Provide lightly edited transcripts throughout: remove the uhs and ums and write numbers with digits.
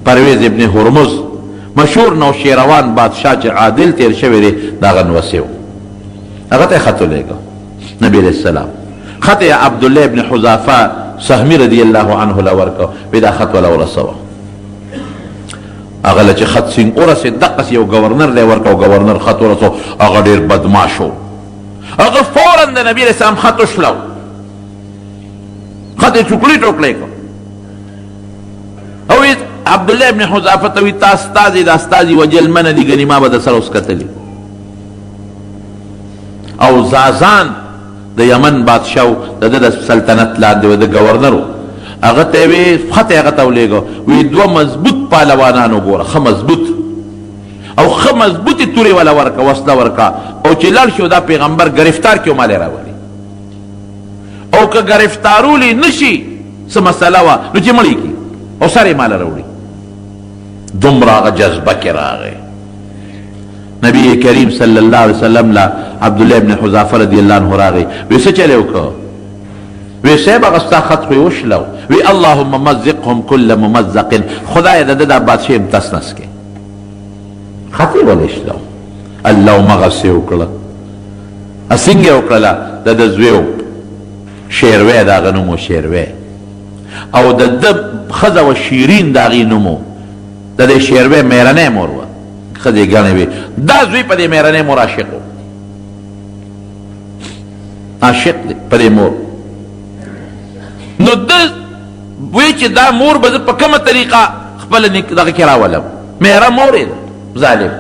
پرویز ابن هرمز مشهور نوشیروان بادشاہ چې عادل تیر شوی دی دا هغه نوسی و هغه ته خط ولیږه نبی علیہ السلام خط یې عبدالله ابن حذافه سهمي رضی الله عنه له ورکړه وی دا خط وله ورسوه هغه له چې خط سینګ ورسېد دقسې یو ګورنر له یې ورکړه او ګورنر خط ورسو هغه ډېر بدماش و هغه فورا د نبي علیہ السلام خط وشلو خط یې ټوکړي ټوکړی کړ او عبدالله ابن حذافه ته وی تا استازي د استازي وجل منه دي ګنې ما به د سره اوس کتلي او زازان د یمن بادشاہ د د سلطنت لاندې و د گورنر هغه ته وی خط هغه ته ولېږه وی دوه مضبوط پهلوانانو ګوره ښه مضبوط او ښه مضبوطې تورې والا ورکه وسله ورکه او چې لاړ شي دا پیغمبر گرفتار کړي مالې راولي او که گرفتارولی نشي څه مسله وه نو چې مړی کړي او سر یې ماله راوړي دومره هغه جذبه کې راغی نبی کریم صلی الله علیه وسلم له عبدالله ابن حذافه رضی الله عنه راغی وی څه چلی وکړه وی صاحب هغه ستا خط خو یې وشلو وی اللهم مزقهم کل ممزق خدای د ده دا بادشاه یم تس نس کې خط یې ولې شلو الله مغسې وکړه څنګه یې وکړله د ده زوی و شیروی د هغه نوم و شیروی او د ده ښځه و شیرین د هغې نوم و د دې شیروی میرنۍ مور وه ښځې ګڼې وې دا زوی په دې میرنۍ مور عاشق و عاشق دی په دې مور نو ده وی چې دا مور به زه په کومه طریقه خپله دغه کې راولم میره مور یې ده ظالم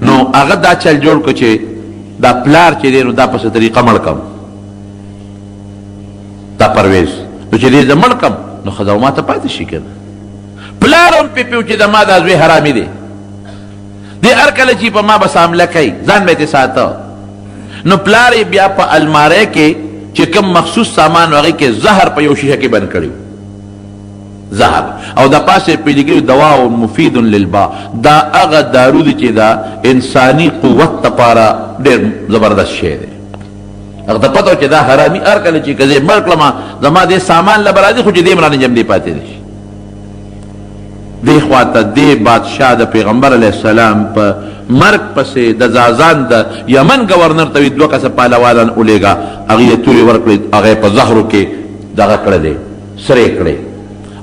نو هغه دا چل جوړ کړو چې دا پلار چې دی نو دا پسې طریقه مړ کړم دا پرویز نو چې دې زه مړ کړم نو ښځه ما ته پاتې شي که نه پلار هم پې پیو چې د ما دا زوی حرامي دی دی هر کله چې په ما بس حمله کوي ځان به یې ساته نو پلار یې بیا په الماری کې چې کوم مخصوص سامان هغې کې زهر په یو شیشه کې بند کړی زهر او د پاسه پې لیکلي دواء مفید للبا دا هغه دارو دی چې دا انساني قوت دپاره ډېر زبردست شی دی هغه ته پته چې دا حرامي هر کله چې که زه مړ کړم زما دې سامان له به راځي خو چې دې م رانه جمدې پاتې دی شي دې خواته دې بادشاه د پیغمبر علیه السلام په مرګ پسې د زازان د یمن گورنر ته وي دوه کسه پهلوانان ولېږه هغې یې تورې ورکړې هغه یې په زهرو کې دغه کړی دی سرې کړې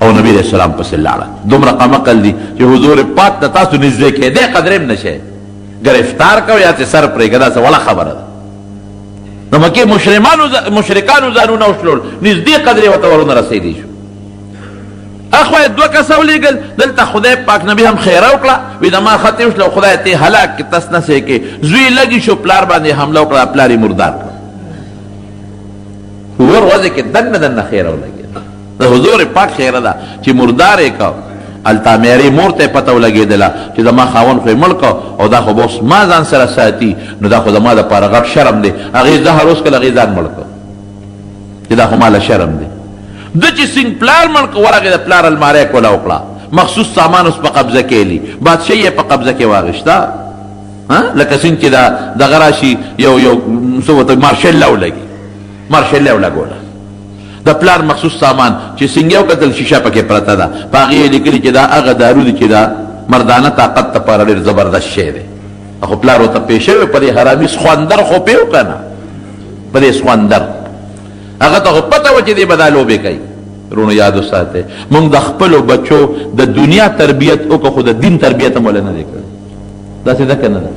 او نبی علیه السلام پسې لاړه دومره قمقل دي چې حضور پاک د تاسو نږدې کېدی قدرې هم نشئ گرفتار کو یا ته سر پرېږه دا څه وړه خبره ده د مکې مشرکانو ځانونه وشلول نږدې قدرې ورته ورونه رسېدی شو اخوه دوه کسه ولېږل دلته خدای پاک نبي هم خیره وکړه وي د ما خط یې وشله خدای ته هلاک کړي تس نسې کې زوی لږې شو پلار باندې حمله وکړه پلار یې مردار کړه ور وضع کې دنه دنه خیره ولګېده د حضور پاک خیره ده چې مردار یې کړه هلته میرې مور ته یې پته ولګېدله چې زما خاوند خو یې مړ کړه او دا خو به اوس ما ځان سره ساتي نو دا خو زما دپاره غټ شرم دی هغې زهر اوس کله هغې ځان مړ کړه چې دا خو ماله شرم دی ده چې څنګ پلار مړ کړه ورغې د پلار الماری یې کوله وکړه مخصوص سامان اوس په قبضه کېلي بادشاه یې په قبضه کې واخېسته لکه څنګه چې دغه راشي یو څه ورته مارشل له ولګي مارشل له ولګوله د پلار مخصوص سامان چې څنګه یې وکتل شیشه پکې پرته ده په هغې یې لیکلي چې دا هغه دارو دی چې دا مردانه طاقت دپاره ډېر زبردست شی دی خو پلار ورته پېښ شوی په دې حرامي سخوندر خو پې که نه په دې سخوندر هغه ته خو پته وه چې دې به دا لوبې کوي رونو یاد وساتئ موږ د خپلو بچو د دنیا تربیت وکړو خو د دین تربیت هم ولې نه دی کړی داسې ده که نه ده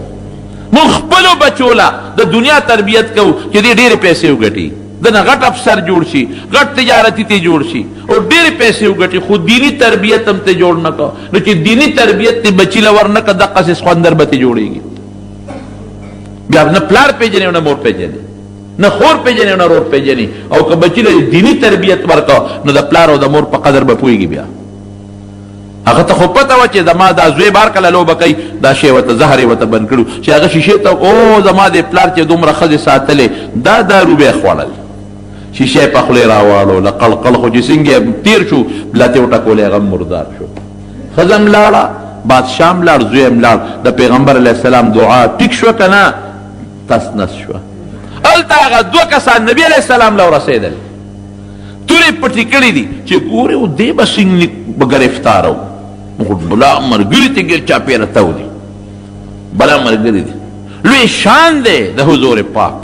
موږ خپلو بچو له د دنیا تربیت کوو چې دې ډېرې پیسې وګټي دنه غټ افسر جوړ شي غټ تجارتي ته جوړ شي او ډېرې پیسې وګټي خو دینی تربیت هم ته جوړ نه کړه نو چې دینی تربیت ته بچي له ور نه کړه دقسې سخوندر به ته جوړېږي بیا نه پلار پېژنې او نه مور پېژنې نه خور پېژنې او نه رور پېژنې او که بچي له دینی تربیت ورکړه نو د پلار او د مور په قدر به پوهېږي بیا هغه ته خو پته وه چې زما دا زوی بار کله لوبه کوي دا شی ورته زهر یې ورته بند کړو چې هغه شیشې ته او زما د پلار چې دومره ښځې ساتلې دا دارو به یې خوړل شیشه په خولې راواړو له قلقل خو چې څنګه تیر شو لاتې وټکولې هغه مردار شو ښځه هم لاړه بادشاه هم لاړ زوی هم لاړ د پیغمبر علیه السلام دعا ټیک شوه که نه تس نس شوه هلته هغه دوه کسان نبي علیه السلام له ورسېدل تورې تورې پټې کړې دي چې ګورې و دې به سنګ به ګرفتاره و بلا ملګري ته ګیر چاپېره تو دي بلا ملګري دي لوی شان دی د حضور پاک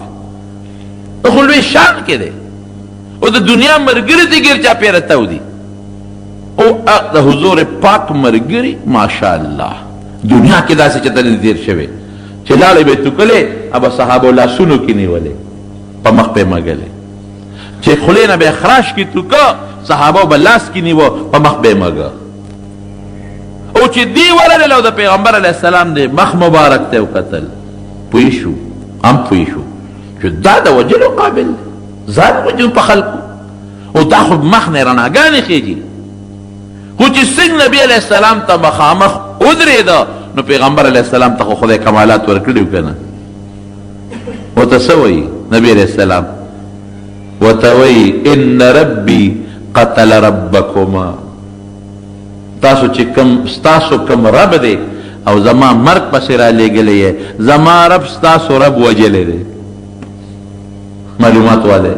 خو لوی شان کې دی او د دنیا ملګري ته ګیر چاپېره تو دي او د حضور پاک ملګري ماشاءالله دنیا کې داسې چته نه تېر شوی چې لاړې به توکلې ابه صحابو لاسونو کې نیولې په مخ پې مږلې چې خولې نه به خراش کې توکه صحابو به لاس کې نیوه په مخ به مږه او چې دی ورغلل او د پیغمبر علیه السلام دی مخ مبارک ته وکتل پوه شو هم پوه شو چې دا د وجلو قابل دی ځان وجل په خلقو او دا خو مخ نه رڼاګانې خېږي خو چې څنګه نبي علیه السلام ته مخامخ ودرېده نو پیغمبر علیه السلام ته خو خدای کمالات ورکړي که نه ورته څه وایي نبي علیه السلام ورته وایي ان ربي قتل ربکما تاسو چې ستاسو کم رب دی او زما مرګ پسې را لېږلی یې زما رب ستاسو رب وجلی دی معلومات والی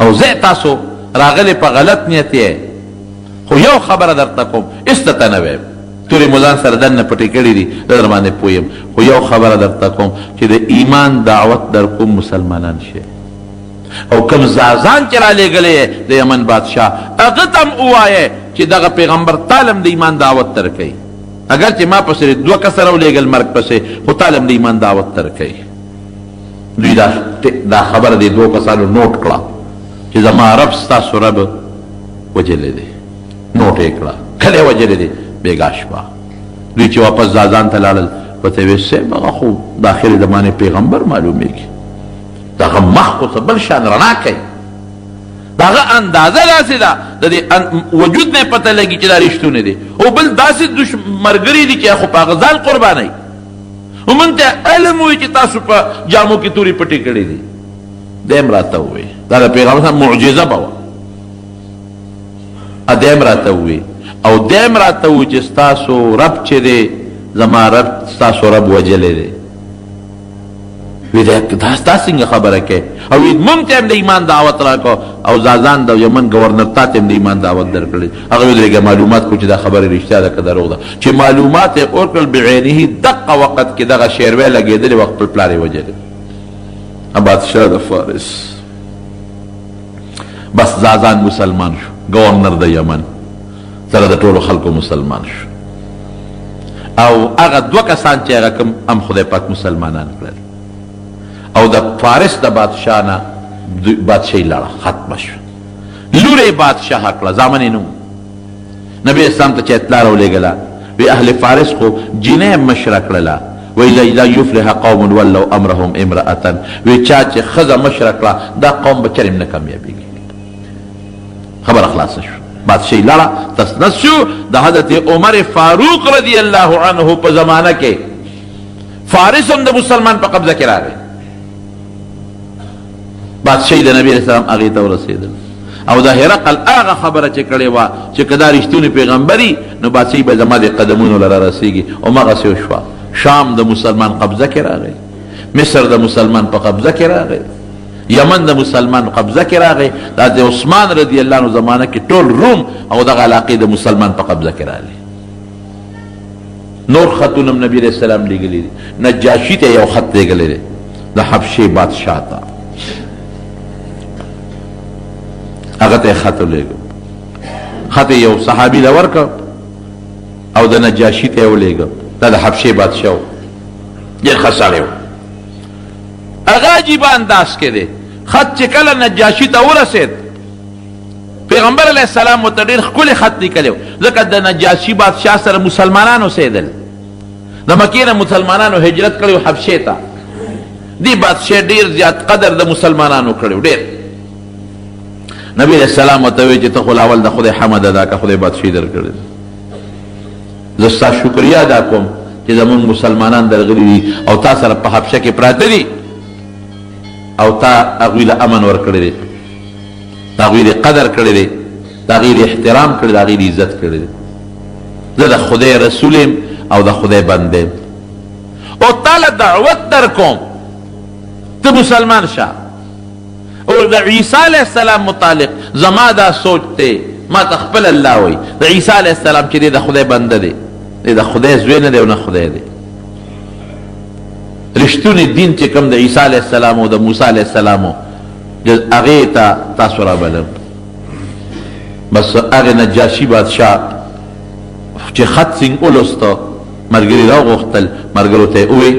او زه تاسو راغلی په غلط نیت یې خو یو خبره درته کوم استته نه ویم تورې ملان سره دننه پټې کړي دي زه در باندې پوه یم خو یو خبره درته کوم چې د ایمان دعوت در کوم مسلمانان شي او کم زازان چې را لېږلی یې د یمن بادشاه هغه ته هم ووایې چې دغه پیغمبر تالم د ایمان دعوت تر کوي اگر چې ما پسې دوه کسه راولېږل مرګ پسې خو تالم د ایمان دعوت تر کوي دوی دا خبره د دوه کسانو نوٹ کړه چې زما رب ستاسو رب وجلی دی نوٹ یې کړه کله وجلی دی بېګا شپه دوی چې واپس زازان ته لاړل ورته یې ویل صاحب هغه خو د آخرې زمانې پیغمبر معلومېږي دغه مخ خو څه بل شان رڼا کوي دغه اندازه داسې ده د دې وجود نه پته لګي چې دا رښتونه دي او بل داسې ملګري دي چې خو په هغه ځان قربانوي او موږ ته علم وایي چې تاسو په جامو کې تورې پټې کړې دي دیم راته ووایي دا د پیغمبر صاحب معجزه به وه دیم راته ووایي او دیم راته ووایي چې ستاسو رب چې دی زما رب ستاسو رب وجلی دی وی دا څنګه خبره کوي او موږ ته هم د ایمان دعوت راکړو او زازان د یمن گورنر تا ته هم د ایمان دعوت درکړی هغه ودرېږه معلومات کړو چې دا خبره رښتیا ده که دروغ ده چې معلومات یې ورکړل بعینه دقه وخت کې دغه شیروی لګېدلې وخت خپل پلار یې وجلی بادشاه د فارس بس زازان مسلمان شو گورنر د یمن سره د ټولو خلکو مسلمان شو او هغه دوه کسان چې هغه کوم هم خدای پاک مسلمانان کړل او د فارس د بادشاه نه بادشاهي لاړه ختمه شوه لور یې بادشاه کړه زامن یې نه نبي اسلام ته چې اطلاع راولېږله وی اهل فارس خو جینۍ مشره کړله وی لا یفلح قوم ولوا امرهم امرأة وی چا چې ښځه مشره کړه دا قوم به چرم نه کامیابېږي خبره خلاصه شوه بادشاهي لاړه تسنس شو د حضرت عمر فاروق رضی الله عنه په زمانه کې فارس هم د مسلمان په قبضه کې راغی بادشاهي د نبي علیه السلام هغې ته ورسېدل او د هرقل هغه خبره چې کړې وه چې که دا رښتونې پیغمبري نو بادشاهي به زما د قدمونو له رارسېږي همغسې وشوه شام د مسلمان قبضه کې راغی مصر د مسلمان په قبضه کې راغی یمن د مسلمان قبضه کې راغی دا د عثمان رضی الله عنه زمانه کې ټول روم او دغه علاقې د مسلمان په قبضه کې راغلی نور خطونه هم نبي علیه السلام لیږلي دي نجاشي ته یو خط لیږلی دی د حبشې بادشاه ته هغه ته خط ولېږه خط یو صحابي له ورکړه او د نجاشي ته یې ولېږه دا د حبشې بادشاه و ډېر ښه سړی و هغه عجیبه انداز کې دی خط چې کله نجاشي ته ورسېد پیغمبر علیه السلام ورته ډېر ښکلی خط لیکلی و ځکه د نجاشي بادشاه سره مسلمانان اوسېدل د مکې نه مسلمانانو هجرت کړی و حبشې ته دې بادشاه ډېر زیات قدر د مسلمانانو کړی و ډېر نبی علیہ السلام ورته وایي چې ته خو اول د خدای حمد ادا که خدای بادشاهي درکړې زه ستا شکریا ادا کوم چې زمونږ مسلمانان درغلي دي او تا سره په حبشه کې پراته دي او تا هغوی له امن ورکړی دی د هغوی د قدر کړی دی د هغوی د احترام کړی د هغوی د عزت کړی دی زه د خدای رسول یم او د خدای بنده یم او تا له دعوت در کوم ته مسلمان شه او د عیسی علیہ السلام متعلق زما دا سوچ ته ما تخپل الله وی د عیسی علیہ السلام چې د خدای بنده دی د خدای زوی نه دی او نه خدای دی رښتونی دین چې کوم د عیسی علیہ السلام او د موسی علیہ السلام هغه ته تاسو را بلم بس هغه نجاشی بادشاہ چې خط سنگ اولسته مرګری را غوښتل مرګرو ته وی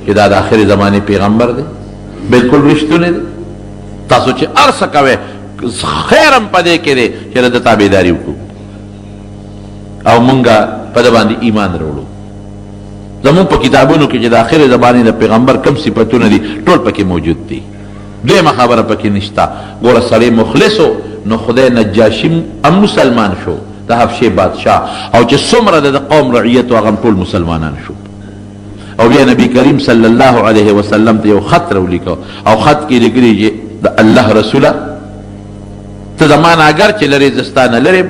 چې دا د آخر زمانه پیغمبر دی بالکل رښتونی دی تاسو چې ارسه کوي خیرم پدې کې دی چې د تابعداري وکړو او مونږه په دې باندې ایمان وروړو زمون په کتابونو کې چې د آخر زمانه د پیغمبر کم صفاتونه دي ټول پکې موجود دي دویمه خبره پکې نشته ګوره سړی مخلصو نو خدای نجاشي هم مسلمان شو د حبشې بادشاه او چې څومره د قوم رعیت هغه ټول مسلمانان شو او بیا نبی کریم صلی الله علیه وسلم ته یو خط راولیکو او خط کې لیکلي چې د الله رسوله ته زمانه اگر چې لري زستانه لري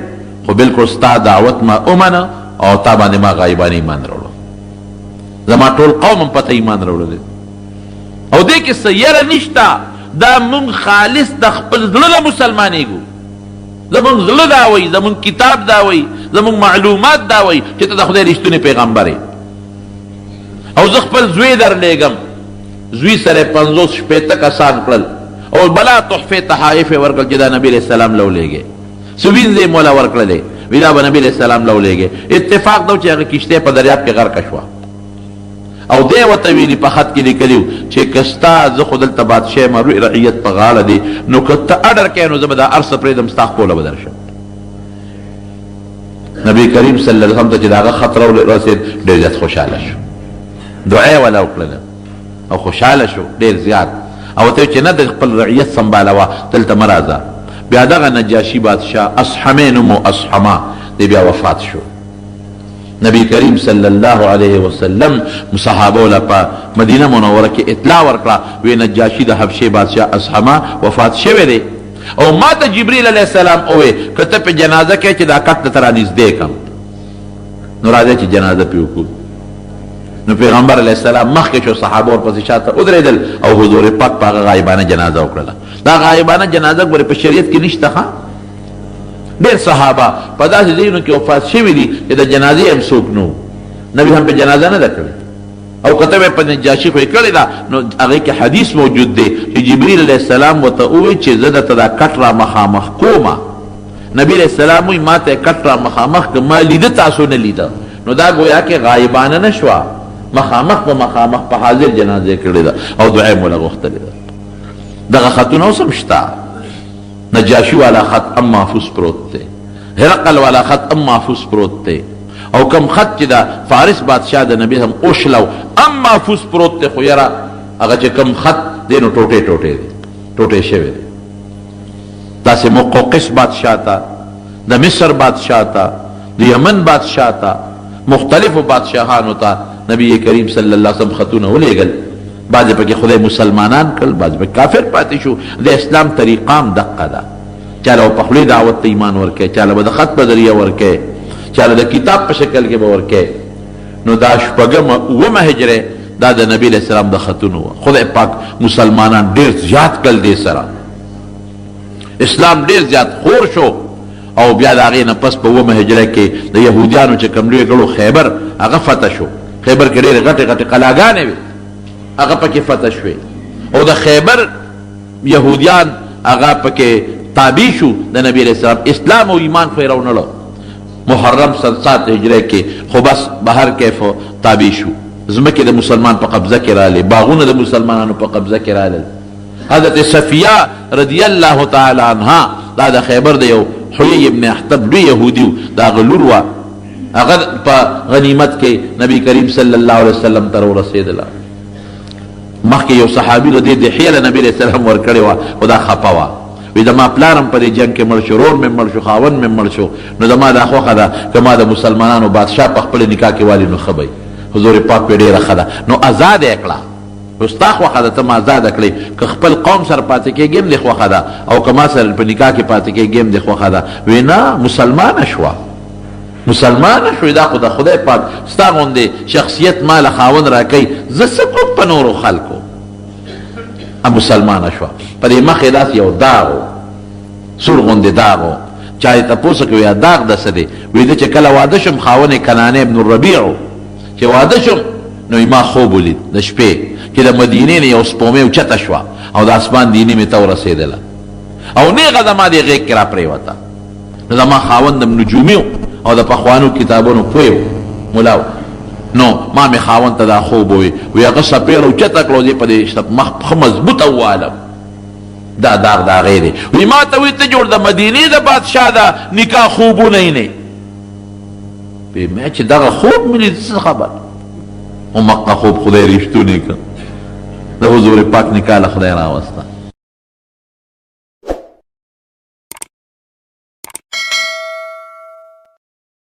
خو بالکل ستا دعوت ما اومنه او تا باندې ما غایبانه ایمان راوړو زما ټول قوم په ته ایمان راوړل او دې کې سیاره نشته دا مونږ خالص د خپل زړه مسلمانېږو زمونږ زړه دا وایي زمونږ کتاب دا وایي زمونږ معلومات دا وایي چې ته د خدای رښتونی پیغمبر یې او زه خپل زوی درلېږم زوی سره 50 شپېته کسان کړل او بلا تحفې تحائف یې ورکړل چې دا نبي علیه السلام له ولېږې سوینځې یې مولا ورکړلې وی دا به نبي علیه السلام له ولېږې اتفاق دا و چې هغه کښتۍ په دریاب کې غرقه شوه او دی ورته ویلي په خط کې لیکلي و چې که ستا زه خو دلته بادشاه یم رعیت په غاړه دی نو که ته اډر کوې نو زه به دا هر څه پرېږدم ستا خوله به درشم نبي کریم صلی الله علیه وسلم ته چې د هغه خط راورسېد ډېر زیات خوشحاله شو دعا یې ولا وکړله او خوشحاله شو ډېر زیات او ته چې نه د خپل رعیت سنبالوه دلته مه راځه بیا دغه نجاشي بادشاه اصحمې نوم و اصحما دی بیا وفات شو نبی کریم صلی الله علیه وسلم صحابو له په مدینه منوره کې اطلاع ورکړه وی نجاشي د حبشې بادشاه اصحما وفات شوی دی او ما ته جبریل علیه السلام ووی که ته په جنازه کې چې دا کټ درته رانږدې کړم نو راځئ چې جنازه پې وکړو نو پیغمبر علیه السلام مخکې شو صحابه ورپسې شاته ودرېدل او حضور پاک په هغه غایبانه جنازه وکړله دا غایبانه جنازه ګورې په شریعت کې نشته ښه ډېر صحابه په داسې ځایونو کې وفات شوي دي چې د جنازې هم څوک نه نبي هم په جنازه نه ده کړې او که ته به په نجاشي خو یې کړې ده نو هغې کې حدیث موجود دی چې جبریل علیه السلام ورته ووایي چې زه درته دا کټ را مخامخ کومه نبي علیه السلام وایي ما ته یې کټ را مخامخ که ما لیده تاسو نه لیده نو دا گویا کې غایبانه نه شوه مخامخ په مخامخ په حاضر جنازه کړې ده او دعا یې مولا غوښتلې ده دغه خطونه اوس هم شته نجاشی والا خط ام محفوظ پروت تے هرقل والا خط ام محفوظ پروت تے او کم خط چې دا فارس بادشاہ د نبی هم اوشلو ام محفوظ پروت تے خو یرا هغه چې کم خط دی نو ټوټې ټوټې دی ټوټې شوی دی داسې مقوقس بادشاہ تا د مصر بادشاہ تا د یمن بادشاہ تا مختلفو بادشاہانو تا نبی کریم صلی الله علیه وسلم خطونه ولېږل بعضې پکې خدای مسلمانان کړل بعضې پکې کافر پاتې شو د اسلام طریقام دقه ده چاله به په خولې دعوت ته ایمان ورکوي چاله به د خط په ذریعه ورکوي چاله د کتاب په شکل کې به ورکوي نو دا شپږمه اوومه هجره دا د نبي علیه السلام د خطونو وه خدای پاک مسلمانان ډېر زیات کړل دې سره اسلام ډېر زیات خور شو او بیا د هغې نه پس په اوومه هجره کې د یهودیانو چې کوم لوی ګړو خیبر هغه فتح شو خیبر کې ډېرې غټې غټې قلاګانې وې هغه پکې فتح شوې او د خیبر یهودیان هغه پکې تابع شو د نبی علیه السلام اسلام او ایمان خو یې راونړو محرم 7 هجره کې خو بس بهر کیف تابع شو ځمکې د مسلمان په قبضه کې راغلې باغونه د مسلمانانو په قبضه کې راغلل حضرت صفیه رضی الله تعالی عنها دا د خیبر د یو حیی ابن احتب لوی یهودي و دا هغه لور وه هغه په غنیمت کې نبی کریم صلی الله علیه وسلم ته ورسېدله مخکې یو صحابي د دې دحیه له نبي علیه السلام ورکړې وه خو دا خفه وه وی زما پلارم په دې جنګ کې مړ شو رور مې مړ شو خاوند مې مړ شو نو زما دا خوښه ده که ما د مسلمانانو بادشاه په خپل نکاح کې والي نو ښه به حضور پاک پې ډېره ښه ده نو ازاد یې کړه ستا خوښه ده ته ما ازاده کړې که خپل قوم سره پاتې کېږي هم دې خوښه ده او که ما سره په نکاح کې پاتې کېږي هم دې خوښه ده وی نه مسلمانه شوه مسلمانه شوې دا خو د خدای پاک ستا غوندې شخصیت ما له خاوند راکوي زه څه کوم په نورو خلکو مسلمانه شوه په دې مخ یې داسې یو داغ و سور غوندې داغ و چا یې تپوس وکړ یا داغ د څه دی ویده چې کله واده شم خاون یې کنانه ابن الربیع و چې واده شم نو ما خوب ولید د شپې چې د مدینې نه یو سپومې اوچته شوه او د اسمان دیني مې ته ورسېدله او نیغه زما دې غېږ کې را پرېوته نو زما خاوند د نجومي او د پخوانو کتابونو پوه ملا و نو ما مې خاوند ته دا خوب ووی وی هغه څپېړه اوچته کړه او دې په دې مخ ښه مضبوطه ووالم دا داغ د هغې دی وی ما ته وی ته جوړ د مدینې د بادشاه د نکاح خوبونه یې نه وی ما چې دغه خوب مې لید څه خبر او مقه خوب خدای رښتونی کړ د حضور پاک نکاح له خدای راوسته